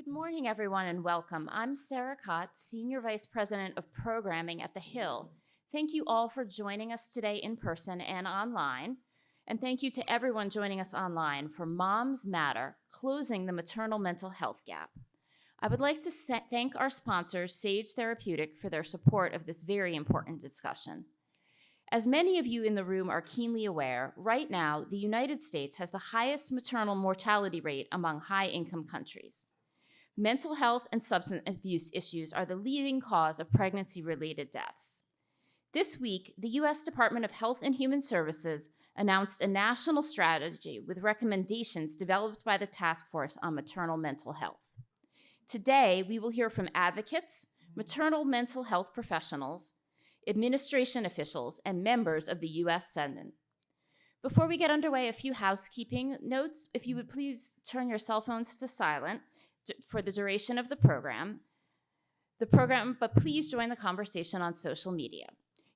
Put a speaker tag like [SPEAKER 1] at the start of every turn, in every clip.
[SPEAKER 1] Good morning, everyone, and welcome. I'm Sarah Cott, Senior Vice President of Programming at The Hill. Thank you all for joining us today in person and online. And thank you to everyone joining us online for Moms Matter, Closing the Maternal Mental Health Gap. I would like to thank our sponsors, Sage Therapeutics, for their support of this very important discussion. As many of you in the room are keenly aware, right now, the United States has the highest maternal mortality rate among high-income countries. Mental health and substance abuse issues are the leading cause of pregnancy-related deaths. This week, the U.S. Department of Health and Human Services announced a national strategy with recommendations developed by the Task Force on Maternal Mental Health. Today, we will hear from advocates, maternal mental health professionals, administration officials, and members of the U.S. Senate. Before we get underway, a few housekeeping notes. If you would please turn your cell phones to silent for the duration of the program, but please join the conversation on social media.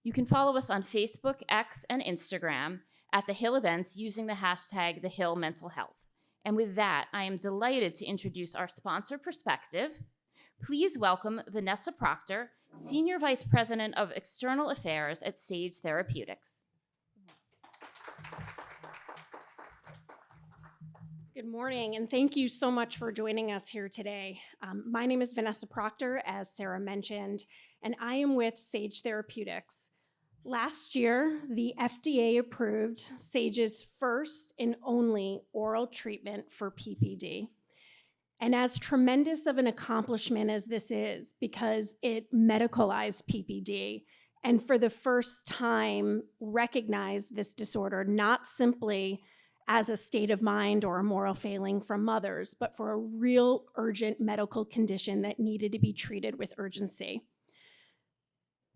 [SPEAKER 1] You can follow us on Facebook, X, and Instagram at The Hill Events using the hashtag #TheHillMentalHealth. And with that, I am delighted to introduce our sponsor perspective. Please welcome Vanessa Proctor, Senior Vice President of External Affairs at Sage Therapeutics.
[SPEAKER 2] Good morning, and thank you so much for joining us here today. My name is Vanessa Proctor, as Sarah mentioned, and I am with Sage Therapeutics. Last year, the FDA approved Sage's first and only oral treatment for PPD. And as tremendous of an accomplishment as this is, because it medicalized PPD, and for the first time recognized this disorder not simply as a state of mind or a moral failing from mothers, but for a real urgent medical condition that needed to be treated with urgency.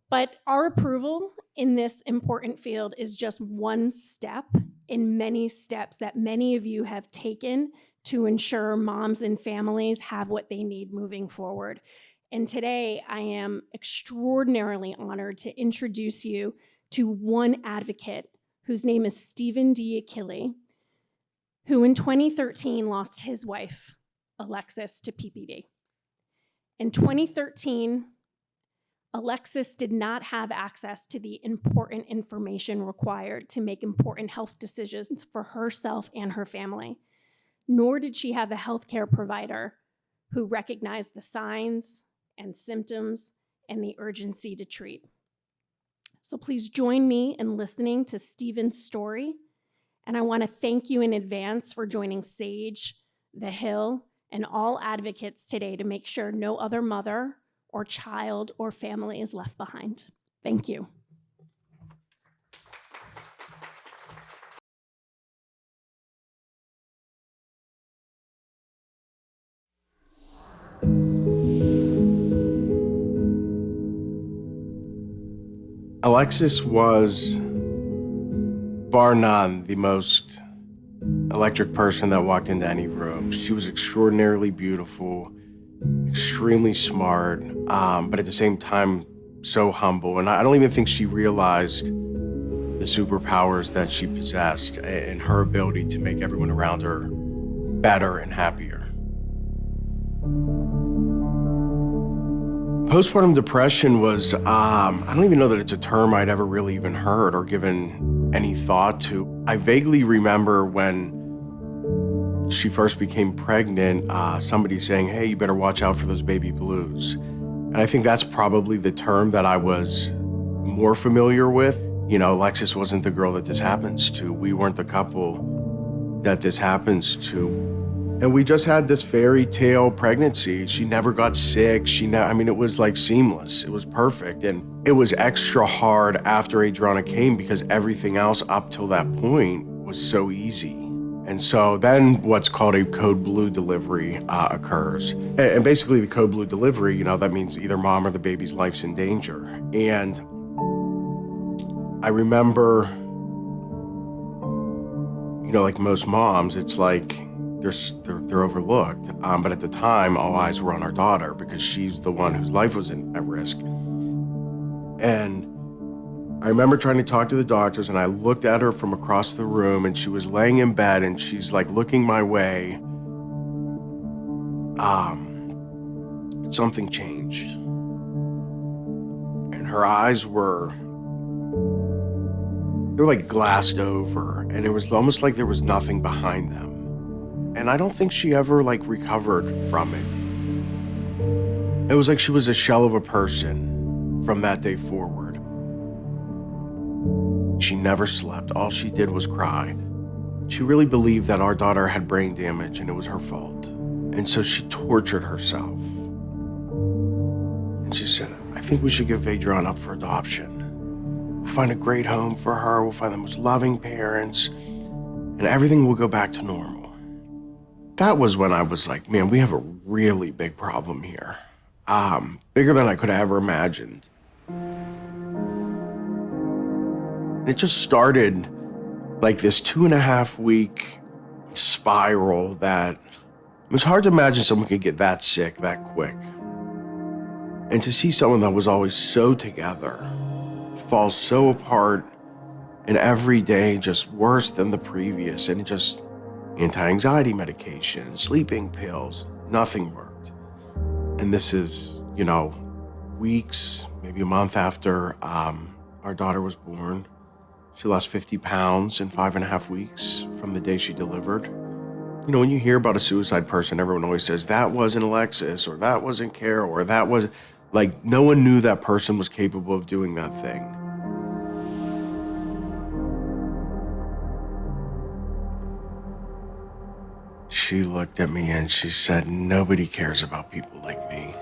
[SPEAKER 2] But our approval in this important field is just one step in many steps that many of you have taken to ensure moms and families have what they need moving forward. And today, I am extraordinarily honored to introduce you to one advocate whose name is Stephen D. Achille, who in 2013 lost his wife, Alexis, to PPD. In 2013, Alexis did not have access to the important information required to make important health decisions for herself and her family, nor did she have a healthcare provider who recognized the signs and symptoms and the urgency to treat. So please join me in listening to Stephen's story. And I want to thank you in advance for joining Sage, The Hill, and all advocates today to make sure no other mother or child or family is left behind. Thank you.
[SPEAKER 3] Alexis was, bar none, the most electric person that walked into any room. She was extraordinarily beautiful, extremely smart, but at the same time, so humble. And I don't even think she realized the superpowers that she possessed and her ability to make everyone around her better and happier. Postpartum depression was, I don't even know that it's a term I'd ever really even heard or given any thought to. I vaguely remember when she first became pregnant, somebody saying, hey, you better watch out for those baby blues. And I think that's probably the term that I was more familiar with. You know, Alexis wasn't the girl that this happens to. We weren't the couple that this happens to. And we just had this fairy tale pregnancy. She never got sick. It was like seamless. It was perfect. And it was extra hard after Adriana came because everything else up till that point was so easy. And so then what's called a code blue delivery occurs. And basically the code blue delivery, that means either mom or the baby's life's in danger. And I remember, like most moms, it's like, they're overlooked. But at the time, all eyes were on our daughter because she's the one whose life was at risk. And I remember trying to talk to the doctors, and I looked at her from across the room, and she was laying in bed, and she's like looking my way. something changed. And her eyes were like glassed over, and it was almost like there was nothing behind them. And I don't think she ever like recovered from it. It was like she was a shell of a person from that day forward. She never slept. All she did was cry. She really believed that our daughter had brain damage and it was her fault. And so she tortured herself. And she said, I think we should give Adrian up for adoption. We'll find a great home for her. We'll find the most loving parents, and everything will go back to normal. That was when I was like, man, we have a really big problem here. Bigger than I could have ever imagined. It just started like this 2.5 week spiral that it was hard to imagine someone could get that sick that quick. And to see someone that was always so together fall so apart, and every day just worse than the previous, and just anti-anxiety medication, sleeping pills, nothing worked. And this is, weeks, maybe a month after our daughter was born. She lost 50 pounds in 5.5 weeks from the day she delivered. When you hear about a suicide person, everyone always says, that wasn't Alexis, or that wasn't Carol, or that was, like, no one knew that person was capable of doing that thing. She looked at me and she said, nobody cares about people like me.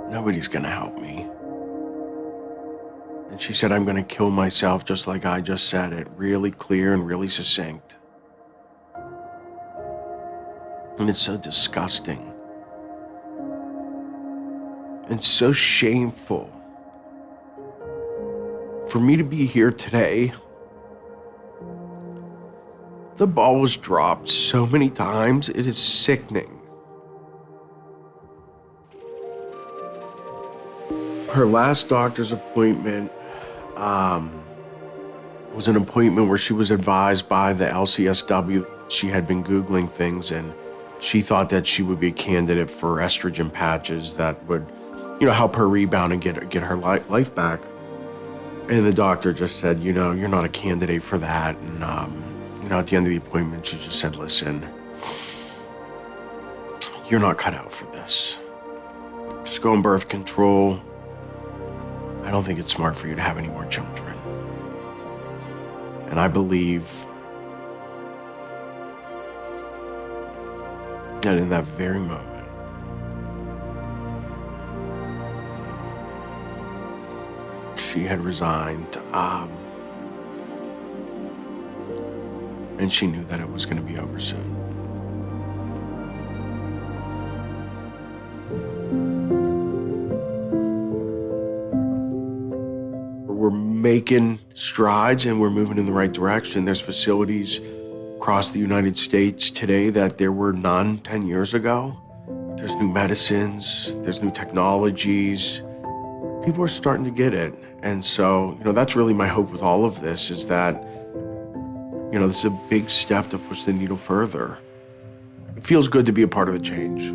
[SPEAKER 3] Nobody's gonna help me. And she said, I'm gonna kill myself just like I just said it, really clear and really succinct. And it's so disgusting. And so shameful. For me to be here today, the ball was dropped so many times, it is sickening. Her last doctor's appointment was an appointment where she was advised by the LCSW. She had been Googling things, and she thought that she would be a candidate for estrogen patches that would, help her rebound and get her life back. And the doctor just said, you're not a candidate for that. And, at the end of the appointment, she just said, listen, you're not cut out for this. Just go on birth control. I don't think it's smart for you to have any more children. And I believe that in that very moment, she had resigned, and she knew that it was going to be over soon. We're making strides and we're moving in the right direction. There's facilities across the United States today that there were none 10 years ago. There's new medicines, there's new technologies. People are starting to get it. And so, that's really my hope with all of this, is that, this is a big step to push the needle further. It feels good to be a part of the change.